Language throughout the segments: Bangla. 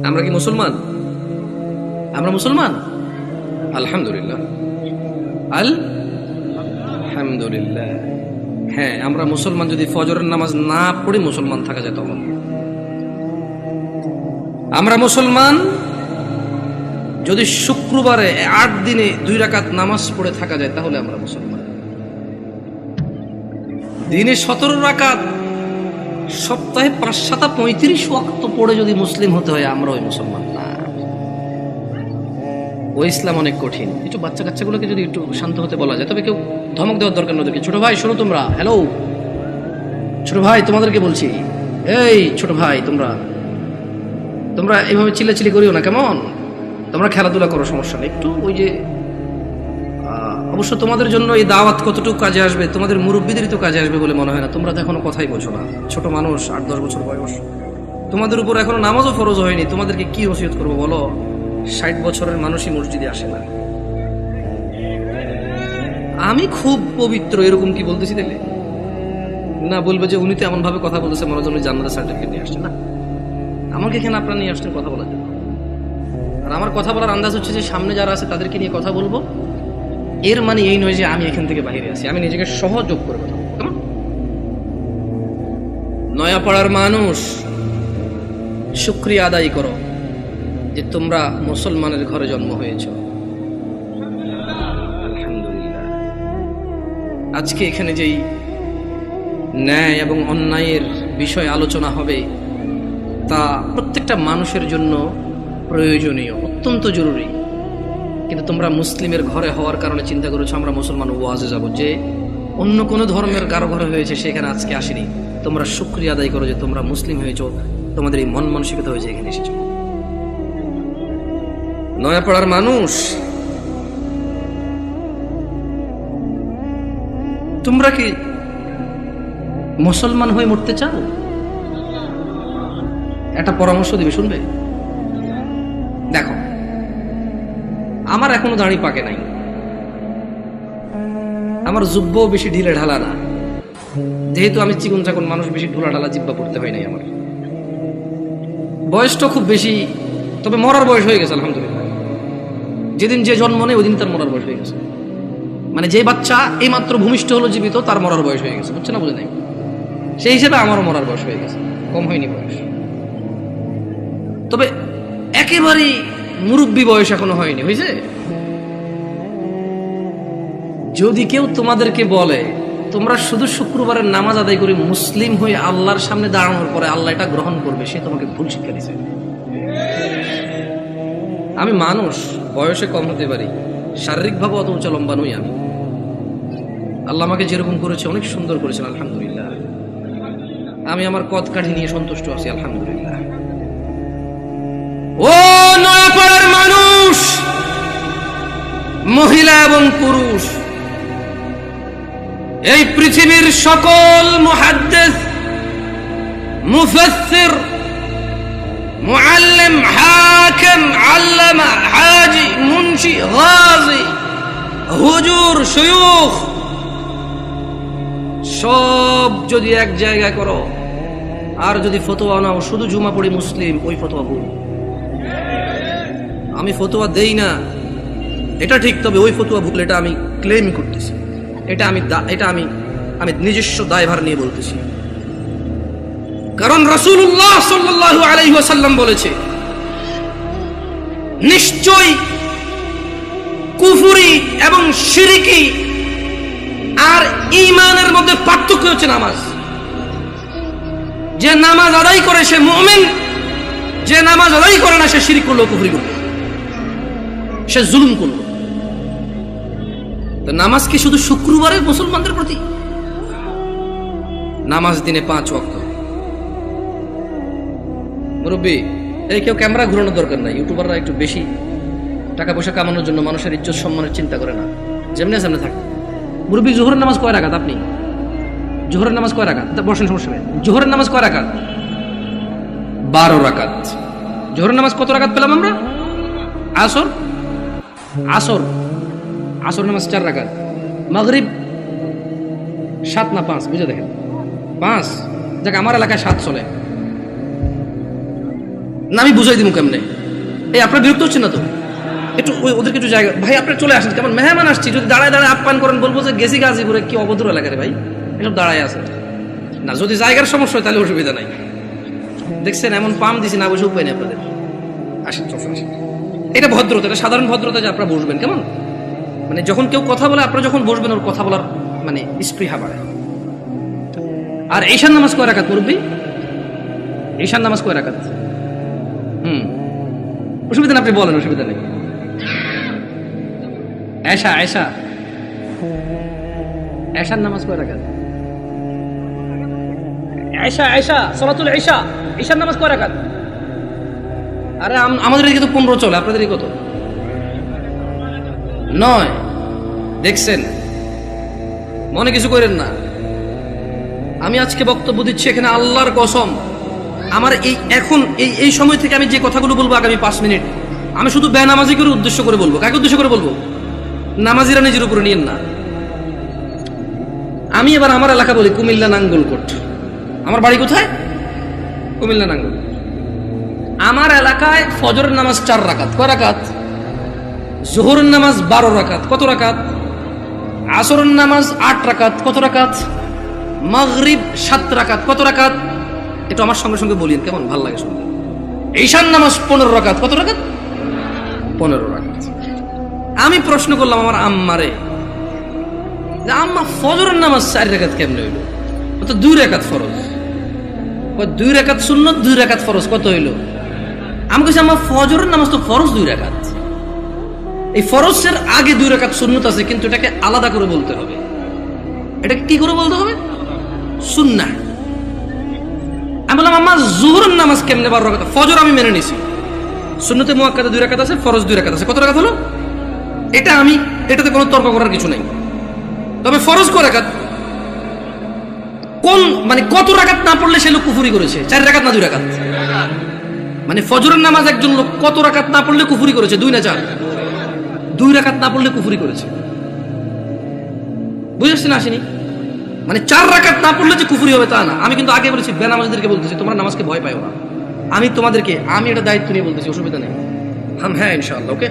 আমরা কি মুসলমান? আমরা মুসলমান আলহামদুলিল্লাহ, আলহামদুলিল্লাহ। হ্যাঁ, আমরা মুসলমান। যদি ফজরের নামাজ না পড়ে মুসলমান থাকা যায় তখন আমরা মুসলমান। যদি শুক্রবারে 8 দিনে 2 রাকাত নামাজ পড়ে থাকা যায় তাহলে আমরা মুসলমান। দিনে 17 রাকাত, সপ্তাহে 5-7-35 ওয়াক্ত পড়ে যদি মুসলিম হতে হয় আমরা ওই মুসলমান না। ওই ইসলাম অনেক কঠিন। একটু বাচ্চা কাচ্চাগুলোকে যদি একটু শান্ত হতে বলা যায়, তবে কেউ ধমক দেওয়ার দরকার নয়। ছোট ভাই শোনো, তোমরা হ্যালো, ছোট ভাই তোমাদেরকে বলছি, এই ছোট ভাই তোমরা এইভাবে চিল্লাচিল্লি করিও না, কেমন? তোমরা খেলাধুলা করো, সমস্যা নেই। একটু ওই যে অবশ্য তোমাদের জন্য এই দাওয়াত কতটুকু কাজে আসবে, তোমাদের মুরব্বীদেরই তো কাজে আসবে বলে মনে হয় না। তোমরা তো এখনো কথাই বলছো না, ছোট মানুষ, 8-10 বছর বয়স। তোমাদের উপর এখনো নামাজও ফরজ হয়নি। তোমাদেরকে কি ওসিয়ত করবো বলো? 60 বছরের মানুষই মসজিদে আসে না। আমি খুব পবিত্র এরকম কি বলতেছি তাহলে? না, বলবে যে উনি তো এমন ভাবে কথা বলতেছে মনে হয় জান্নাতের সার্টিফিকেট নিয়ে আসছে। না, আমাকে এখানে আপনারা নিয়ে আসছেন কথা বলার জন্য। আর আমার কথা বলার আন্দাজ হচ্ছে যে সামনে যারা আছে তাদেরকে নিয়ে কথা বলবো। এর মানে এই নয় যে আমি এখান থেকে বাইরে আছি। আমি নিজেকে সহযোগ করে কথা বলবো। কেমন? নয়াপাড়ার মানুষ, শুকরিয়া আদায় করো যে তোমরা মুসলমানের ঘরে জন্ম হয়েছ। আলহামদুলিল্লাহ। আজকে এখানে যেই ন্যায় এবং অন্যায়ের বিষয় আলোচনা হবে তা প্রত্যেকটা মানুষের জন্য প্রয়োজনীয়, অত্যন্ত জরুরি। কিন্তু তোমরা মুসলিমের ঘরে হওয়ার কারণে চিন্তা করেছো আমরা মুসলমান ওয়াজে যাব, যে অন্য কোনো ধর্মের কারো ঘরে হয়েছে সেখানে আজকে আসেনি। তোমরা শুকরিয়া আদায় করো যে তোমরা মুসলিম হয়েছো, তোমাদের এই মন মানসিকতা হয়েছে এখানে এসেছো। নয়াপাড়ার মানুষ, তোমরা কি মুসলমান হয়ে মরতে চাও? একটা পরামর্শ দিবে, শুনবে? দেখো, আমার এখনো দাড়ি পাকে নাই, আমার জুব্বও বেশি ঢিলে ঢালা না। যেহেতু আমি চিকন চাকন মানুষ, বেশি ঢোলা ঢালা জিব্বা পড়তে হয় নাই। আমার বয়সটা খুব বেশি, তবে মরার বয়স হয়ে গেছে আলহামদুলিল্লাহ। যেদিন যে জন্ম নেই ওই দিন তার মরার বয়স হয়ে গেছে। মানে যে বাচ্চা এই মাত্র ভূমিষ্ঠ হলো জীবিত, তার মরার বয়স হয়ে গেছে। বুঝছে না? বুঝে নাই? সেই হিসেবে আমারও মরার বয়স হয়ে গেছে, কম হয়নি বয়স। তবে একেবারেই মুরব্বী বয়স এখনো হয়নি, হয়েছে। যদি কেউ তোমাদেরকে বলে তোমরা শুধু শুক্রবারের নামাজ আদায় করে মুসলিম হয়ে আল্লাহর সামনে দাঁড়ানোর পরে আল্লাহ এটা গ্রহণ করবে, সে তোমাকে ভুল শিক্ষা দিচ্ছে। আমি মানুষ, বয়সে কম হতে পারি, শারীরিকভাবে অত উঁচা লম্বা নই আমি। আল্লাহ আমাকে যেরকম করেছে অনেক সুন্দর করেছেন আলহামদুলিল্লাহ। আমি আমার কদ কাঠি নিয়ে সন্তুষ্ট আছি আলহামদুলিল্লাহ। ও নয়াপাড়ার মানুষ, মহিলা এবং পুরুষ, এই পৃথিবীর সকল মুহাদ্দিস, মুফাসসির, মুআল্লিম, হাকিম, আল্লামা, হাজি, মুন্সি, গাজী, হুজুর, শায়খ, সব যদি এক জায়গায় করো আর যদি ফতোয়া নাও শুধু জুমা পড়ি মুসলিম, ওই ফতোয়া ভুল। আমি ফতোয়া দেই না এটা ঠিক, তবে ওই ফতোয়া ভুল, এটা আমি ক্লেম করতেছি। এটা আমি নিজস্ব দায়ভার নিয়ে বলতেছি। কারণ রাসূলুল্লাহ সাল্লাল্লাহু আলাইহি ওয়াসাল্লাম বলেছে, নিশ্চয় কুফরি এবং শিরকি আর ঈমানের মধ্যে পার্থক্য হচ্ছে নামাজ। যে নামাজ আদায় করে সে মুমিন, যে নামাজ আদায় করে না সে শিরক করলো, কুফরি করলো, সে জুলুম করলো। তো নামাজ কি শুধু শুক্রবারে মুসলমানদের প্রতি? নামাজ দিনে 5 ওয়াক্ত। মুরব্বী, এই কেউ ক্যামেরা ঘোরানোর দরকার নাই। ইউটিউবাররা একটু বেশি টাকা পয়সা কামানোর জন্য মানুষের ইজ্জত সম্মানের চিন্তা করে না, যেমনি সামনে থাকে। মুরব্বী, জোহরের নামাজ কয় রাকাত? আপনি জোহরের নামাজ কয় রাকাত? বসেন, সমস্যা নেই। জোহরের নামাজ কয় রাকাত? 12 রাকাত। জোহরের নামাজ কত রাকাত পেলাম আমরা? আসর নামাজ 4 রাকাত। মাগরিব 7 না 5? বুঝে দেখেন, 5। দেখ, আমার এলাকায় 7 চলে। না আমি বুঝাই দিব কেমনে? এই আপনার বিরক্ত হচ্ছেন না তো? একটু ওদেরকে একটু জায়গা, ভাই আপনি চলে আসেন, কেমন মেহমান আসছি, যদি দাঁড়ায় দাঁড়ায় আপ্যায়ন করেন বলবো যে গেছি গাজীপুরে, কি অভদ্র এলাকা রে ভাই, এসব দাঁড়ায় আছে না। যদি জায়গার সমস্যা হয় তাহলে অসুবিধা নাই। দেখছেন এমন পাম দিছি না, বসে উপায় নেই আপনাদের। আসেন চলে আসেন, এটা ভদ্রতা, এটা সাধারণ ভদ্রতা যে আপনারা বসবেন। কেমন মানে যখন কেউ কথা বলে আপনারা যখন বসবেন ওর কথা বলার মানে স্পৃহা বাড়ে। আর ঈশান নামাজ কয় রাকাত মুরব্বি? ঈশান নামাজ কয় রাকাত? অসুবিধা নেই, আপনি বলেন, অসুবিধা নেই। এশা এশা এশার নামাজ কয় রাকাত? এশা এশা সালাতুল ঈশা, ঈশার নামাজ কয় রাকাত? আরে আমাদের এদিকে তো 15 চলে, আপনাদের এদিকে কত? 9। দেখছেন, মনে কিছু করেন না। আমি আজকে বক্তব্য দিচ্ছি এখানে আল্লাহর কসম, আমার এই সময় থেকে আমি যে কথাগুলো বলবো আগামী 5 মিনিট, আমি শুধু বেনামাজি করে উদ্দেশ্য করে বলবো। কাকে উদ্দেশ্য করে বলবো? নামাজিরা নিজের উপরে নিয়েন না। আমি এবার আমার এলাকা বলি, কুমিল্লা নাঙ্গলকোট। আমার বাড়ি কোথায়? কুমিল্লা নাঙ্গলকোট। আমার এলাকায় ফজরের নামাজ 4 রাকাত। কয় রাকাত? জোহরের নামাজ 12 রাকাত। কত রাকাত? আসরের নামাজ 8 রাকাত। কত রাকাত? মাগরিব 7 রাকাত। কত রাকাত? এটা আমার সঙ্গে সঙ্গে বলিন, কেমন ভাল লাগে শুনতে। ঈশান নামাজ 15 রাকাত। কত রাকাত? 15 রাকাত। আমি প্রশ্ন করলাম আমার আম্মারে, যে আম্মা ফজরের নামাজ 4 রাকাত কেমনে হইল? তো 2 রাকাত ফরজ। 2 রাকাত সুন্নত, 2 রাকাত ফরজ। কত হইল? আমি কইছি আম্মা ফজরের নামাজ তো ফরজ 2 রাকাত, এই ফরজের আগে 2 রাকাত সুন্নত আছে, কিন্তু এটাকে আলাদা করে বলতে হবে। এটাকে কি করে বলতে হবে? সুন্নাহ। আমি বললাম আম্মা জোহরের নামাজ কেমনে 12 রাকাত? ফজর আমি মেনে নিছি, সুন্নতে মুআক্কাদা 2 রাকাত আছে, ফরজ 2 রাকাত আছে। কত রাকাত হলো? এটাতে কোনো তর্ক করার কিছু নাই। তবে ফরজ কয় রাকাত? কোন মানে কত রাকাত না পড়লে সে লোক কুফরি করেছে? 4 রাকাত না 2 রাকাত? মানে ফজরের নামাজ একজন লোক কত রাকাত না পড়লে কুফরি করেছে? 2 না 4? 2 রাকাত না পড়লে কুফরি করেছে। বুঝেছেন আসেনি? মানে 4 রাকাত না পড়লে যে কুফরি হবে তা না। আমি কিন্তু আগে বলেছি, বেনামাজিদেরকে বলতেছি তোমরা নামাজকে ভয় পাও না। আমি এটা দায়িত্ব নিয়ে বলতেছি, অসুবিধা নেই। হ্যাঁ ইনশাআল্লাহ, ওকে।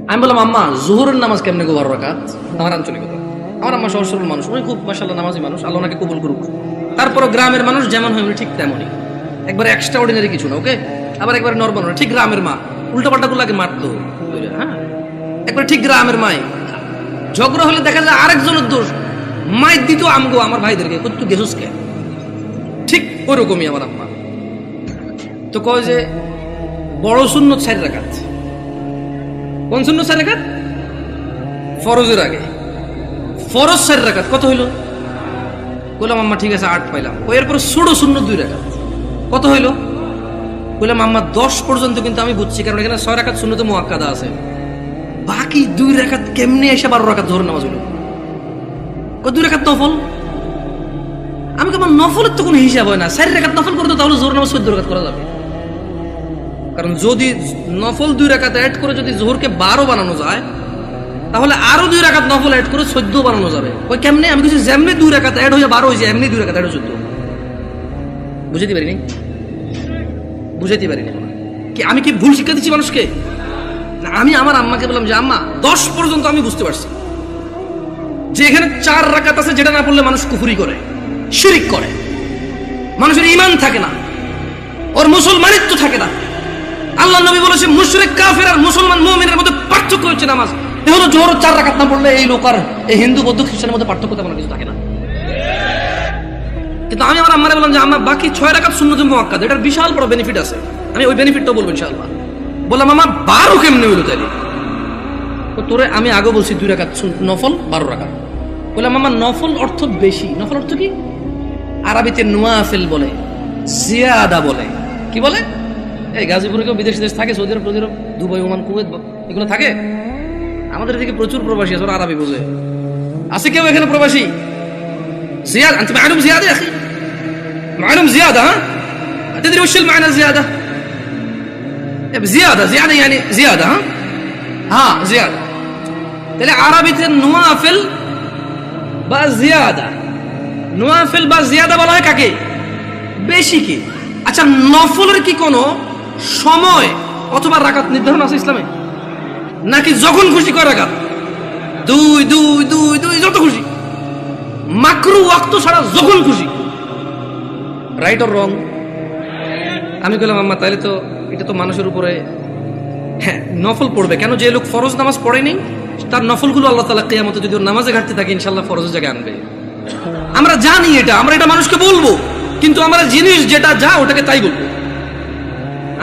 আমি বললাম আম্মা জোহরের নামাজ কেমনে গো 12 রাকাত? আমার আঞ্চলিকতা, আমার আম্মা সহজ সরল মানুষ, উনি খুব মাশাআল্লাহ নামাজি মানুষ, আল্লাহ ওনাকে কবুল করুক। তারপরও গ্রামের মানুষ যেমন হয় উনি ঠিক তেমনই, একবারে এক্সট্রা অর্ডিনারি কিছু না, ওকে। আবার একবারে নরমাল না, ঠিক গ্রামের মা। উল্টা পাল্টা গুলো আগে মারতো, হ্যাঁ একবারে ঠিক গ্রামের মাই। ঝগড়া হলে দেখা যায় আরেকজনের দোষ, মাইর দিত আমগো আমার ভাইদেরকে, কত গেছস কে, ঠিক ওরকমই আমার আম্মা। তো কয় যে বড় সুন্নত 4 রাকাত। কোন সুন্নত 4 রাকাত? ফরজের আগে ফরজ 4 রাকাত। কত হইল? বললাম আম্মা ঠিক আছে 8 পাইলাম। এরপর ছোট সুন্নত 2 রাকাত। কত হইল? বললাম আম্মা 10 পর্যন্ত কিন্তু আমি বুঝছি, কারণ এখানে 6 রাকাত সুন্নতে মুআক্কাদা আছে, বাকি 2 রাকাত কেমনে এসে 12 রাকাত জোহর নামাজ হইল? 2 রাকাত নফল। আমি কেমন নফলের তো কোনো হিসাব হয় না, 4 রাকাত নফল করতে তাহলে জোহর নামাজ 14 রাকাত করা যাবে। কারণ যদি নফল 2 রাকাত অ্যাড করে যদি জোহরকে 12 বানানো যায়, তাহলে আরো 2 রাকাত নফল অ্যাড করে 14 বানানো যাবে। ওই কেমনে? আমি কিছু যেমনি 2 রাকাত অ্যাড হয়ে 12 হয়েছে, এমনি 2 রাকাত অ্যাড হয়ে 14। বুঝাইতে পারিনি কি? আমি কি ভুল শিক্ষা দিচ্ছি মানুষকে? আমি আমার আম্মাকে বললাম যে আম্মা 10 পর্যন্ত আমি বুঝতে পারছি যে এখানে 4 রাকাত আছে, যেটা না পড়লে মানুষ কুফরি করে, শিরিক করে, মানুষের ঈমান থাকে না, ওর মুসলমানিত্ব থাকে না। আল্লাহ নবী বলেছে মুশরিক কাফের আর মুসলমান মুমিনের মধ্যে পার্থক্য হচ্ছে নামাজ। এ হলো জোহর 4 রাকাত না পড়লে এই লোক আর এই হিন্দু বৌদ্ধ খ্রিস্টানের মধ্যে পার্থক্য তেমন কিছু থাকে না। কিন্তু আমি আমার আম্মারে বললাম যে আম্মা বাকি 6 রাকাত সুন্নতে মুআক্কাদা, এটার বিশাল বড় বেনিফিট আছে, আমি ওই বেনিফিটটাও বলবো ইনশাআল্লাহ। বললাম আম্মা 12 কেমনে হইলো তাইলে? তোরে আমি আগে বলছি 2 রাকাত নফল 12 রাকাত। বললাম আম্মা নফল অর্থ বেশি। নফল অর্থ কি? আরবিতে নওয়াফিল বলে, জিয়াদা বলে। কি বলে? এই গাজীপুরে কেউ বিদেশি দেশ থাকে, সৌদি আরব, দুবাই, ওমান, কুয়েত, এগুলো থাকে। আমাদের এদিকে প্রচুর প্রবাসী আছে, ওরা আরবি বোঝে। আছে কেউ এখানে প্রবাসী? زيادة أنت معلوم زيادة يا أخي، معلوم زيادة، ها تدري وش المعنى زيادة؟ زيادة يعني زيادة، ها زيادة. تلاقي عربية النوافل بقى زيادة، نوافل بقى زيادة বলা হয় কাকে? বেশি কি? আচ্ছা, নফলের কি কোনো সময় অথবা রাকাত নির্ধারণ আছে ইসলামে, নাকি যখন খুশি কয় রাকাত? দুই দুই দুই দুই যত খুশি, মাকরু ওয়াক্ত ছাড়া যখন খুশি। Right or wrong? আমি বললাম আম্মা তাহলে তো এটা তো মানুষের উপরে, হ্যাঁ নফল পড়বে কেন? যে লোক ফরজ নামাজ পড়েনি তার নফলগুলো আল্লাহ তাআলা কিয়ামতে যদি ওর নামাজে ঘাটতি থাকে ইনশাআল্লাহ ফরজের জায়গায় আনবে। আমরা জানি এটা, আমরা এটা মানুষকে বলবো, কিন্তু আমরা জিনিস যেটা যা ওটাকে তাই বলবো।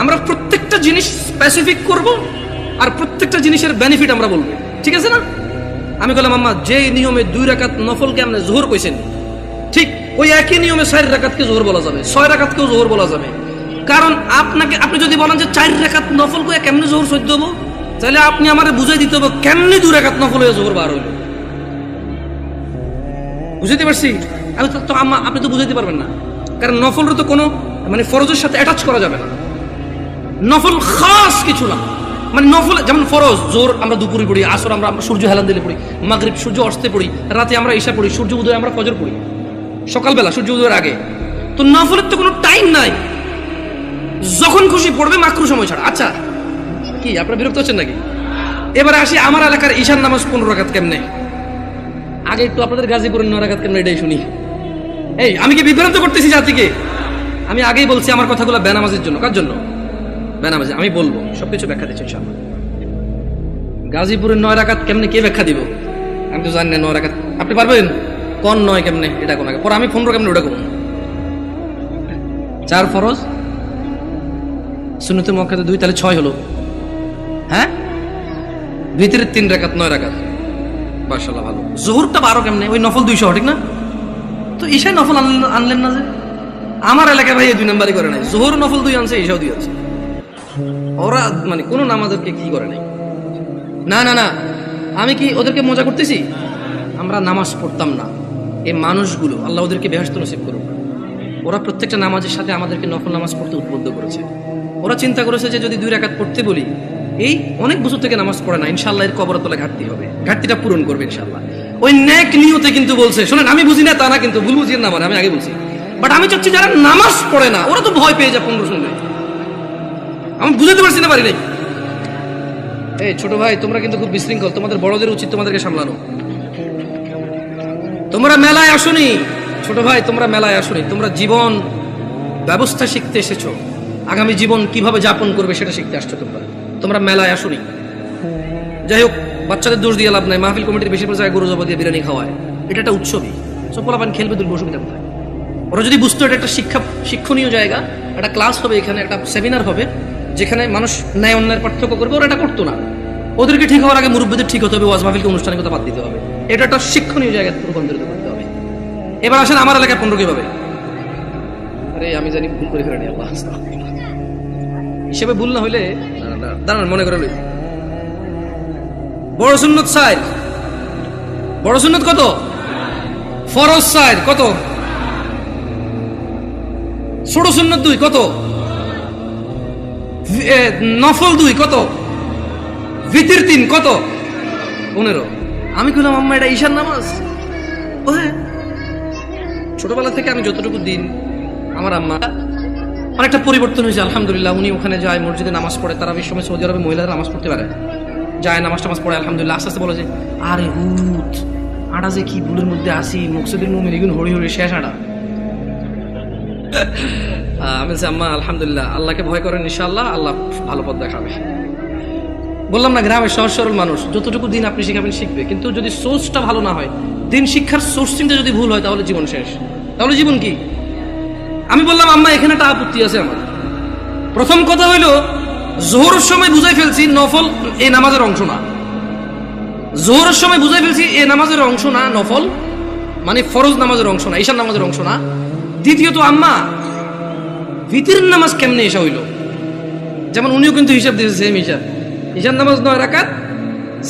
আমরা প্রত্যেকটা জিনিস স্পেসিফিক করব আর প্রত্যেকটা জিনিসের বেনিফিট আমরা বলবো, ঠিক আছে না? আমি বললাম আম্মা যে নিয়মে 2 রাকাত নফলকে আপনি যোহর কইছেন, ঠিক ওই একই নিয়মে 4 রাকাতকে যোহর বলা যাবে, 6 রাকাতকেও যোহর বলা যাবে। কারণ আপনি যদি বলেন যে 4 রাকাত নফল কইয়া কেমনে যোহর সহ্য হবো, তাহলে আপনি আমারে বুঝাই দিতে হবে কেমনে 2 রাকাত নফল হয়ে যোহর বার হইল। বুঝাইতে পারছি? আমি তো আম্মা আপনি তো বুঝাইতে পারবেন না, কারণ নফলের তো কোনো মানে ফরজের সাথে অ্যাটাচ করা যাবে না। নফল খাস কিছু না, মানে নফল যেমন ফরজ জোর আমরা দুপুরে পড়ি, আসর আমরা সূর্য হেলান দিলে পড়ি, মাগরিব সূর্য অস্তে পড়ি, রাতে আমরা ঈশা পড়ি, সূর্য উদয় আমরা ফজর পড়ি, সকালবেলা সূর্য উদয়ের আগে। তো নফলের তো কোনো টাইম নাই, যখন খুশি পড়বে মাকরু সময় ছাড়া। আচ্ছা কি আপনারা বিরক্ত হচ্ছেন নাকি? এবারে আসি আমার এলাকার ঈশার নামাজ 15 রাকাত কেমনে। আগে একটু আপনাদের গাজীপুরের 9 রাকাত কেমনে এটাই শুনি। এই আমি কি বিভ্রান্ত করতেছি জাতিকে? আমি আগেই বলছি আমার কথাগুলো বেনামাজের জন্য। কার জন্য? বেনামাজি। আমি বলবো সবকিছু ব্যাখ্যা দিচ্ছি ইনশাআল্লাহ। গাজীপুরের 9 রাকাত কেমনে কে ব্যাখ্যা দিব? আমি তো জানি না 9 রাকাত। আপনি পারবেন কোন 9 কেমনে এটা কোন আগে পরে আমি 15 কেমনে ওটা কোন? 4 ফরজ, সুন্নতে মুআক্কাদা 2, তাহলে 6 হলো। হ্যাঁ ভিতরে 3 রাকাত, 9 রাকাত। মাশাআল্লাহ ভালো। যোহরটা 12 কেমনে? ওই নফল 200, ঠিক না? তো ঈশায় নফল আনলেন না যে? আমার এলাকায় ভাই 2 নাম্বারই করে নাই, যোহর নফল 2 আনছে, ঈশাও 2 আনছে। ওরা মানে কোন নামাজকে কি করে নাই। না না না, আমি কি ওদেরকে মজা করতেছি? আমরা নামাজ পড়তাম না, এই মানুষগুলো আল্লাহ ওদেরকে বেহেশত নসিব করুক, ওরা প্রত্যেকটা নামাজের সাথে আমাদেরকে নফল নামাজ পড়তে উদ্বুদ্ধ করেছে। ওরা চিন্তা করেছে যে যদি 2 রাকাত পড়তে বলি, এই অনেক বছর থেকে নামাজ পড়ে না, ইনশাআল্লাহ এর কবরের তলায় ঘাটতি হবে, ঘাটতিটা পূরণ করবে ইনশাআল্লাহ। ওই নেক নিয়তে কিন্তু বলছে। শোনেন, আমি বুঝি না তা না, কিন্তু ভুল বুঝিয়ে না আমার, আমি আগে বলছি। বাট আমি চাচ্ছি যারা নামাজ পড়ে না ওরা তো ভয় পেয়ে যায় 15 শুনলে। আমি বুঝাতে পারছি না, পারি নাই। এই ছোট ভাই তোমরা কিন্তু খুব বিশৃঙ্খল, তোমাদের বড়দের উচিত তোমাদেরকে সামলানো। তোমরা মেলায় আসোনি ছোট ভাই, তোমরা মেলায় আসোনি, তোমরা জীবন ব্যবস্থা শিখতে এসেছো, আগামী জীবন কিভাবে যাপন করবে সেটা শিখতে আসছো। তোমরা মেলায় আসোনি। যাই হোক, বাচ্চাদের দোষ দিয়ে লাভ নাই, মাহফিল কমিটির বেশিরভাগ জায়গায় গরু জবা দিয়ে বিরিয়ানি খাওয়ায়, এটা একটা উৎসবই, সব পোলাপান খেলবে, দুর্ব অসুবিধা কোথায়? ওরা যদি বুঝতো এটা একটা শিক্ষণীয় জায়গা, একটা ক্লাস হবে এখানে, একটা সেমিনার হবে যেখানে মানুষ ন্যায় অন্যায়ের পার্থক্য করবে, ওরা এটা করতো না। ওদেরকে ঠিক হওয়ার আগে মুরব্বীদের ঠিক হতে হবে, ওয়াজ মাহফিলকে অনুষ্ঠানের কথা বাদ দিতে হবে, এটা একটা শিক্ষণীয় জায়গায় রূপান্তরিত করতে হবে। এবার আসেন আমার এলাকায় 15 কিভাবে? আরে আমি জানি ভুল করে ফেলেনি, আল্লাহ হিসেবে ভুল না হইলে দাঁড়ান মনে করে লই। বড় সুন্নত 4, বড় সুন্নত কত? ফরজ 4 কত? ছোট সুন্নত 2 কত? নফল 2 কত? ভিতর 3 কত? 15। আমি কইলাম আম্মা এটা ঈশার নামাজ? ও হ্যাঁ, ছোটবেলা থেকে আমি যতটুকু দিন, আমার আম্মা অনেকটা পরিবর্তন হয়েছে আলহামদুলিল্লাহ। উনি ওখানে যায়, মসজিদে নামাজ পড়ে, তারাবির সময় সৌদি আরবে মহিলারা নামাজ পড়তে পারে, যায় নামাজ টামাজ পড়ে আলহামদুলিল্লাহ। আস্তে আস্তে বলে যে আরে হুত আটা যে কি ভুলের মধ্যে আসি, মুকসুদুল মুমিন এগুন হরি হরি শেষ আটা। আমি বলছি আম্মা আলহামদুলিল্লাহ, আল্লাহকে ভয় করেন, ইনশাআল্লাহ আল্লাহ ভালো পথ দেখাবে। বললাম না, গ্রামের সহজ সরল মানুষ, যতটুকু দিন আপনি শিখাবেন শিখবে, কিন্তু যদি সোর্সটা ভালো না হয়, দিন শিক্ষার সোর্সিংটা যদি ভুল হয়, তাহলে জীবন শেষ। তাহলে জীবন কি? আমি বললাম আম্মা এখানে একটা আপত্তি আছে আমার। প্রথম কথা হইল, জোহরের সময় বুঝাই ফেলছি নফল এই নামাজের অংশ না। জোহরের সময় বুঝাই ফেলছি এই নামাজের অংশ না, নফল মানে ফরজ নামাজের অংশ না, ঈশার নামাজের অংশ না। দ্বিতীয়ত আম্মা ভিতরের নামাজ কেমনে এসা হইল? যেমন উনিও কিন্তু হিসাব দিয়েছে সেম হিসাব। ঈশার নামাজ 9 রাকাত,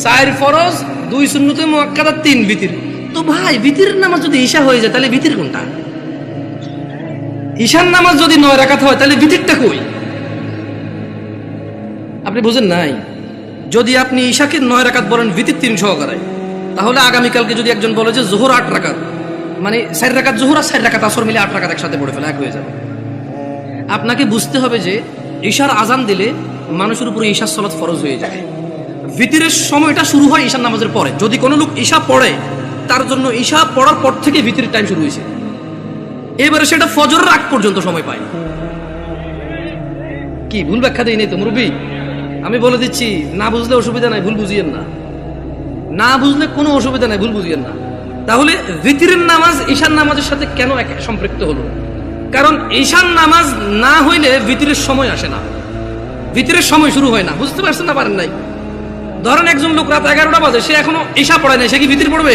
4 ফরজ, 2 সুন্নতে মুআক্কাদা, 3 ভিতর। তো ভাই ভিতরের নামাজ যদি ঈশা হয়ে যায় তাহলে ভিতর কোনটা? ঈশার নামাজ যদি 9 রাকাত হয় তাহলে ভিতরটা কই? আপনি বুঝেন নাই? যদি আপনি ঈশাকে 9 রাকাত বলেন ভিতর 3 সহকারে, তাহলে আগামীকালকে যদি একজন বলে যে জোহর 8 রাকাত, মানে 4 রাকাত জোহর আর 4 রাকাত আসর মিলে 8 রাকাত একসাথে পড়ে ফেলে, এক হয়ে যাবে। আপনাকে বুঝতে হবে যে ঈশার আজান দিলে মানুষের উপরে ঈশার সালাত ফরজ হয়ে যায়। ভিতরের সময়টা শুরু হয় ঈশার নামাজের পরে। যদি কোনো লোক ঈশা পড়ে, তার জন্য ঈশা পড়ার পর থেকে ভিতরের টাইম শুরু হয়েছে। এবারে সেটা ফজরের আগ পর্যন্ত সময় পায়। কি ভুল ব্যাখ্যা দেই নেই তো মুরব্বী? আমি বলে দিচ্ছি, না বুঝলে অসুবিধা নাই, ভুল বুঝিয়েন না। না বুঝলে কোনো অসুবিধা নাই, ভুল বুঝিয়েন না। তাহলে ভিতরের নামাজ ঈশার নামাজের সাথে কেন সম্পৃক্ত হলো? কারণ ঈশার নামাজ না হইলে ভিতরের সময় আসে না, ভিতরের সময় শুরু হয় না। বুঝতে পারছেন না? পারেন নাই? ধরেন একজন লোক রাত 11টা বাজে, সে এখনো ঈশা পড়ায় নাই, সে কি ভিতরে পড়বে?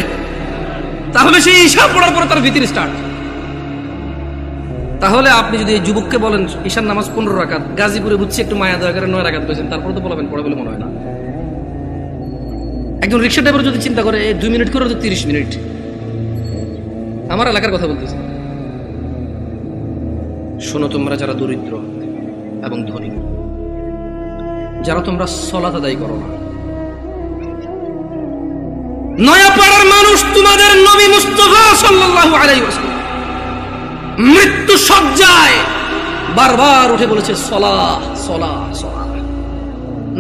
তাহলে সে ঈশা পড়ার পরে তার ভিতরে স্টার্ট। তাহলে আপনি যদি এই যুবককে বলেন ঈশার নামাজ 15 রাকাত, গাজীপুরে বুঝছি একটু মায়া দয়া করে 9 রাকাত পেয়েছেন, তারপরে তো বলবেন পড়ে বলে মনে হয় না। একজন রিক্সা ড্রাইভার যদি চিন্তা করে 2 মিনিট করে তো 30 মিনিট। আমার এলাকার কথা বলতেছি। শোনো, তোমরা যারা দরিদ্র এবং ধনী, যারা তোমরা সালাত আদায় করো না, নয়াপাড়ার মানুষ তোমাদের নবী মুস্তাফা সাল্লাল্লাহু আলাইহি ওয়াসাল্লাম মৃত্যু সজ্জায় বারবার উঠে বলেছে সালাহ সালাহ সালাহ,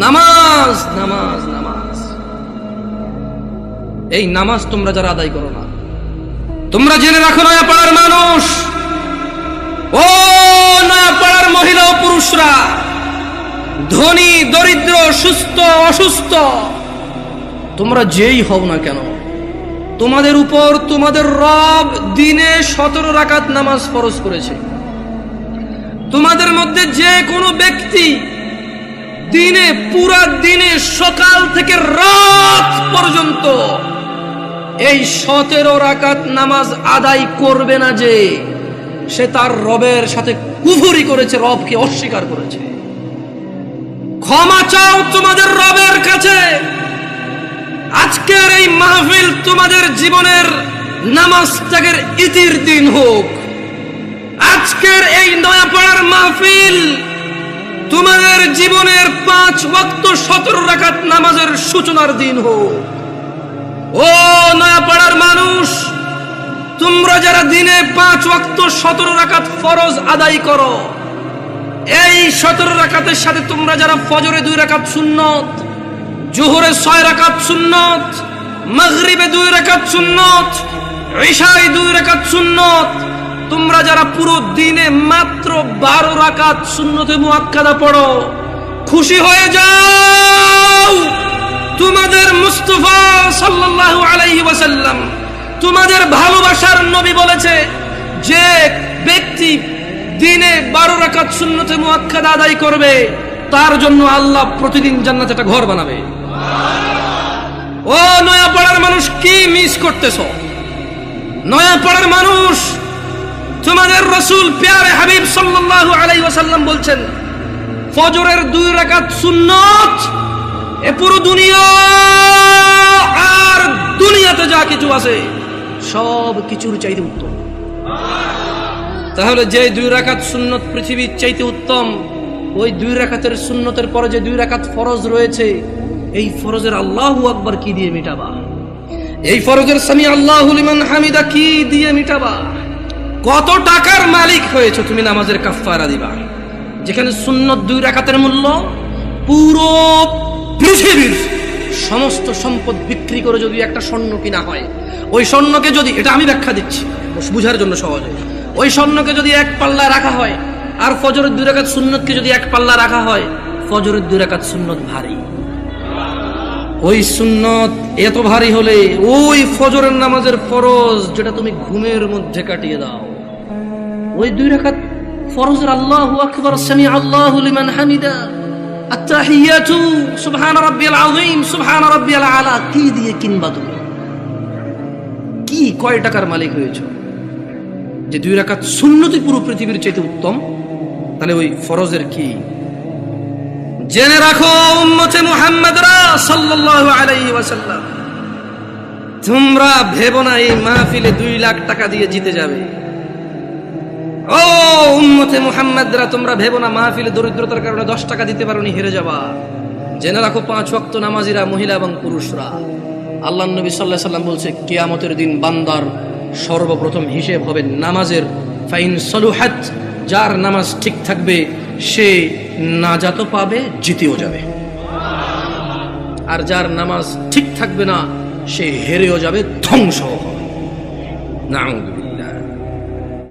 নামাজ নামাজ নামাজ। এই নামাজ তোমরা যারা আদায় করো না, তোমরা জেনে রাখো নয়াপাড়ার মানুষ, ও নয়াপাড়ার মহিলা ও পুরুষরা, ধনী দরিদ্র, সুস্থ অসুস্থ, তোমরা যেই হও না কেন, তোমাদের উপর তোমাদের রব দিনে 17 রাকাত নামাজ ফরজ করেছে। তোমাদের মধ্যে যে কোনো ব্যক্তি দিনে, পুরা দিনে সকাল থেকে রাত পর্যন্ত এই 17 রাকাত নামাজ আদায় করবে না, যে সে তার রবের সাথে কুফরি করেছে, রবকে অস্বীকার করেছে। ক্ষমা চাও তোমাদের রবের কাছে। আজকের এই মাহফিল তোমাদের জীবনের নামাজ ত্যাগের ইতির দিন হোক। আজকের এই নয়াপাড়ার মাহফিল তোমাদের জীবনের 5 ওয়াক্ত 17 রাকাত নামাজের সূচনার দিন হোক। ও নয়াপাড়ার মানুষ, তোমরা যারা দিনে 5 ওয়াক্ত 17 রাকাত ফরজ আদায় করো, এই 17 রাকাতের সাথে তোমরা যারা ফজরে 2 রাকাত সুন্নত, জোহরে 6 রাকাত সুন্নত, মাগরিবে 2 রাকাত সুন্নত, ইশায় 2 রাকাত সুন্নত, তোমরা যারা পুরো দিনে মাত্র 12 রাকাত সুন্নতে মুআক্কাদা পড়ো, খুশি হয়ে যাও। তোমাদের মুস্তাফা সাল্লাল্লাহু আলাইহি ওয়াসাল্লাম, তোমাদের ভালোবাসার নবী বলেছে, যে ব্যক্তি দিনে 12 রাকাত সুন্নতে মুআক্কাদা আদায় করবে, তার জন্য আল্লাহ প্রতিদিন জান্নাতে একটা ঘর বানাবে। ও নয়াপাড়ার মানুষ, কি মিস করতেছো? নয়াপাড়ার মানুষ, তোমাদের রাসূল প্যারে হাবিব সাল্লাল্লাহু আলাইহি ওয়াসাল্লাম বলছেন, ফজরের 2 রাকাত সুন্নত এ পুরো দুনিয়া আর দুনিয়াতে যা কিছু আছে সব কিছুর চাইতে উত্তম। তাহলে যে 2 রাকাত সুন্নত পৃথিবীর চাইতে উত্তম, ওই 2 রাকাতের সুন্নতের পরে যে 2 রাকাত ফরজ রয়েছে, এই ফরজের আল্লাহু আকবার কি দিয়ে মিটাবা? এই ফরজের সামি আল্লাহু লিমান হামিদা কি দিয়ে মিটাবা? কত টাকার মালিক হয়েছে তুমি নামাজের কাফারা দিবা, যেখানে সুন্নত 2 রাকাতের মূল্য পুরো পৃথিবীর সমস্ত সম্পদ বিক্রি করে যদি একটা স্বর্ণ কিনা হয়, ওই স্বর্ণকে যদি, এটা আমি ব্যাখ্যা দিচ্ছি বুঝার জন্য সহজে, ওই স্বর্ণকে যদি এক পাল্লায় রাখা হয় আর ফজরের 2 রাকাত সুন্নতকে যদি এক পাল্লা রাখা হয়, ফজরের 2 রাকাত সুন্নত ভারী। ওই সুন্নত এত ভারী হলে ওই ফজরের নামাজের ফরজ যেটা তুমি ঘুমের মধ্যে কাটিয়ে দাও, ওই 2 রাকাত ফরজের আল্লাহু আকবার, সামি আল্লাহু লিমান হামিদা, আত-তাহিয়াতু সুবহান রাব্বিয়াল আযীম, সুবহান রাব্বিয়াল আলা কি দিয়ে কিনবা? তুমি কি কয় টাকার মালিক হয়েছো যে 2 রাকাত সুন্নতই পুরো পৃথিবীর চাইতে উত্তম? তাহলে ওই ফরজের কি? জেনে রাখো উম্মতে মুহাম্মাদরা সাল্লাল্লাহু আলাইহি ওয়াসাল্লাম, তোমরা ভেবো না এই মাহফিলে 2 লাখ টাকা দিয়ে জিতে যাবে। ও উম্মতে মুহাম্মাদরা, তোমরা ভেবো না মাহফিলে দরিদ্রতার কারণে 10 টাকা দিতে পারোনি হেরে যাবা। জেনে রাখো 5 ওয়াক্ত নামাজিরা, মহিলা এবং পুরুষরা, আল্লাহর নবী সাল্লাল্লাহু আলাইহি ওয়াসাল্লাম বলছে, কিয়ামতের দিন বান্দার সর্বপ্রথম হিসেব হবে নামাজের। ফাইন সলুহাত যার নামাজ ঠিক থাকবে সে নাজাতও পাবে, জিতেও যাবে। আর যার নামাজ ঠিক থাকবে না সে হেরেও যাবে, ধ্বংসও হবে। নাউযুবিল্লাহ।